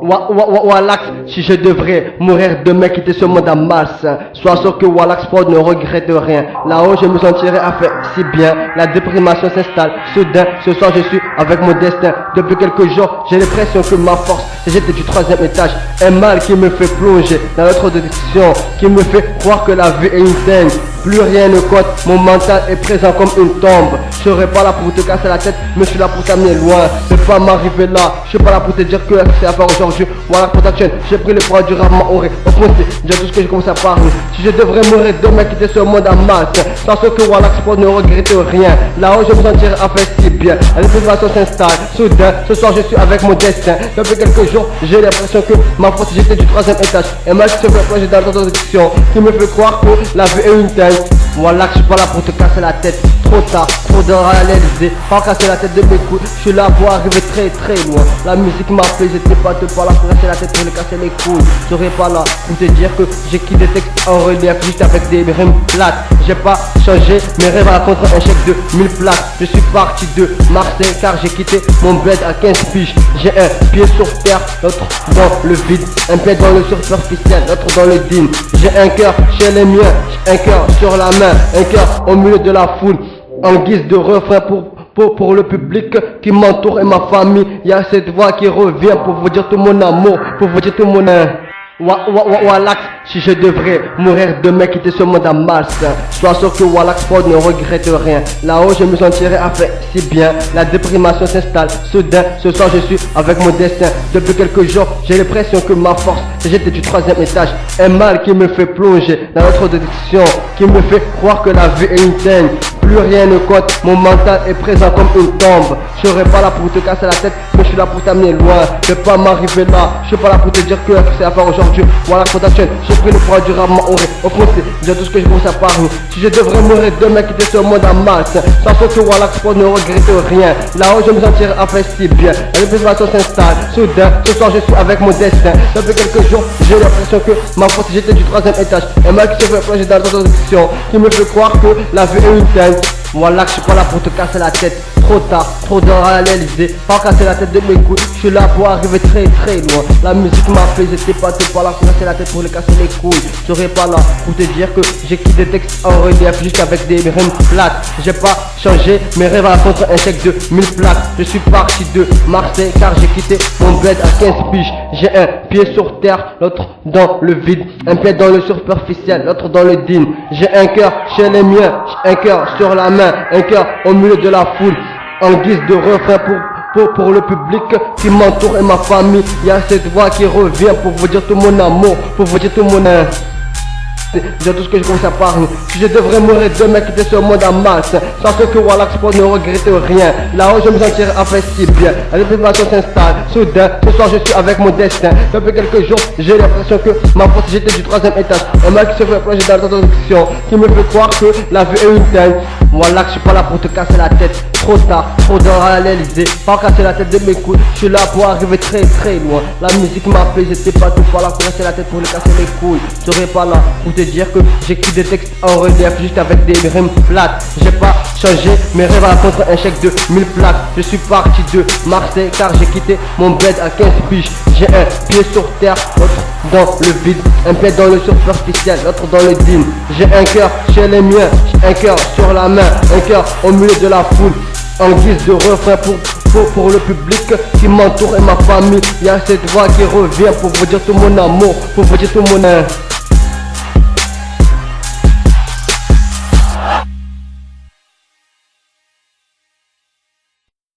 Wallax, si je devrais mourir demain, quitter ce monde en mars, sois sûr que Wallax Prod ne regrette rien. Là-haut, je me sentirai à faire si bien. La déprimation s'installe. Soudain, ce soir, je suis avec mon destin. Depuis quelques jours, j'ai l'impression que ma force, j'étais du 3e étage. Un mal qui me fait plonger dans notre direction, qui me fait croire que la vie est une dingue. Plus rien ne compte, mon mental est présent comme une tombe. Je serai pas là pour te casser la tête, mais je suis là pour t'amener loin. Ne pas m'arriver là, je suis pas là pour te dire que c'est à faire aujourd'hui. Voilà Production, j'ai pris le poids du rap maoré. Au fond, j'ai tout ce que je commence à parler. Si je devrais mourir demain, quitter ce monde en masse, sans ce que Wallax Prod ne regrette rien. Là-haut, je me sentirai à faire si bien. La dépression s'installe. Soudain, ce soir, je suis avec mon destin. Depuis quelques jours, j'ai l'impression que ma force, j'étais du 3e étage. Et mal qui se fait plonger dans notre addiction, qui me fait croire que la vie est une dingue. Voilà que je suis pas là pour te casser la tête. Trop tard, trop de réaliser. Pas casser la tête de mes couilles. Je suis là pour arriver très très loin. La musique m'a fait, j'étais pas là pour casser la tête, pour me casser les couilles. Je serais pas là pour te dire que j'écris des textes en relief juste avec des rimes plates. J'ai pas changé mes rêves à contre un chèque de 1000 plaques. Je suis parti de Marseille car j'ai quitté mon bled à 15 piges. J'ai un pied sur terre, l'autre dans le vide. Un pied dans le superficiel, l'autre dans le digne. J'ai un cœur chez les miens, j'ai un cœur sur la main, un cœur au milieu de la foule. En guise de refrain pour le public qui m'entoure et ma famille. Y a cette voix qui revient pour vous dire tout mon amour, pour vous dire tout mon Wallax, si je devrais mourir demain, quitter ce monde en mars, sois sûr que Wallax Prod ne regrette rien. Là-haut, je me sentirai à faire si bien. La déprimation s'installe. Soudain, ce soir, je suis avec mon destin. Depuis quelques jours, j'ai l'impression que ma force, j'étais du 3e étage. Un mal qui me fait plonger dans notre direction, qui me fait croire que la vie est une dingue. Plus rien ne compte, mon mental est présent comme une tombe. Je serai pas là pour te casser la tête, mais je suis là pour t'amener loin. Ne pas m'arriver là, je suis pas là pour te dire que c'est à faire aujourd'hui. Voilà Production, j'ai pris le poids du rap maoré. Au fond, j'ai tout ce que je commence à parler. Si je devrais mourir demain, quitter ce monde en masse, sans que Wallax Prod ne regrette rien. Là-haut, je me sentirai à faire si bien. La dépression s'installe. Soudain, ce soir, je suis avec mon destin. Depuis quelques jours, j'ai l'impression que ma force, j'étais du 3e étage. Un mal qui se fait plonger dans notre direction, qui me fait croire que la vie est une dingue. Voilà que je suis pas là pour te casser la tête. Trop tard, trop de réaliser. Pas casser la tête de mes couilles. Je suis là pour arriver très très loin. La musique m'a fait, j'étais pas là pour casser la tête, pour les casser les couilles. Je serais pas là pour te dire que j'écris des textes en relief juste avec des rimes plates. J'ai pas changé mes rêves à contre un chèque de 1000 plaques. Je suis parti de Marseille car j'ai quitté mon bled à 15 piges. J'ai un pied sur terre, l'autre dans le vide. Un pied dans le superficiel, l'autre dans le digne. J'ai un cœur chez les miens, j'ai un cœur sur la main, un cœur au milieu de la foule. En guise de refrain pour le public qui m'entoure et ma famille. Y a cette voix qui revient pour vous dire tout mon amour, pour vous dire tout mon j'ai tout ce que je commence à parler. Si je devrais mourir demain, quitter ce monde en masse, sans que Wallax Prod ne regrette rien. Là-haut, je me sentirai à faire si bien. La dépression s'installe. Soudain, ce soir, je suis avec mon destin. Depuis quelques jours, j'ai l'impression que ma force, j'étais du 3e étage. Un mal qui se fait plonger dans notre direction, qui me fait croire que la vie est une dingue. Voilà que je suis pas là pour te casser la tête. Trop tard, trop de réaliser. Pas casser la tête de mes couilles. Je suis là pour arriver très très loin. La musique m'a fait, j'étais pas là pour casser la tête, pour les casser les couilles. Je serais pas là pour te dire que j'écris des textes en relief juste avec des rimes plates. J'ai pas changé mes rêves à contre un chèque de 1000 plaques. Je suis parti de Marseille car j'ai quitté mon bled à 15 piges. J'ai un pied sur terre, l'autre dans le vide. Un pied dans le superficiel, l'autre dans le digne. J'ai un cœur chez les miens, j'ai un cœur sur la main, un cœur au milieu de la foule. En guise de refrain pour le public qui m'entoure et ma famille. Y a cette voix qui revient pour vous dire tout mon amour, pour vous dire tout mon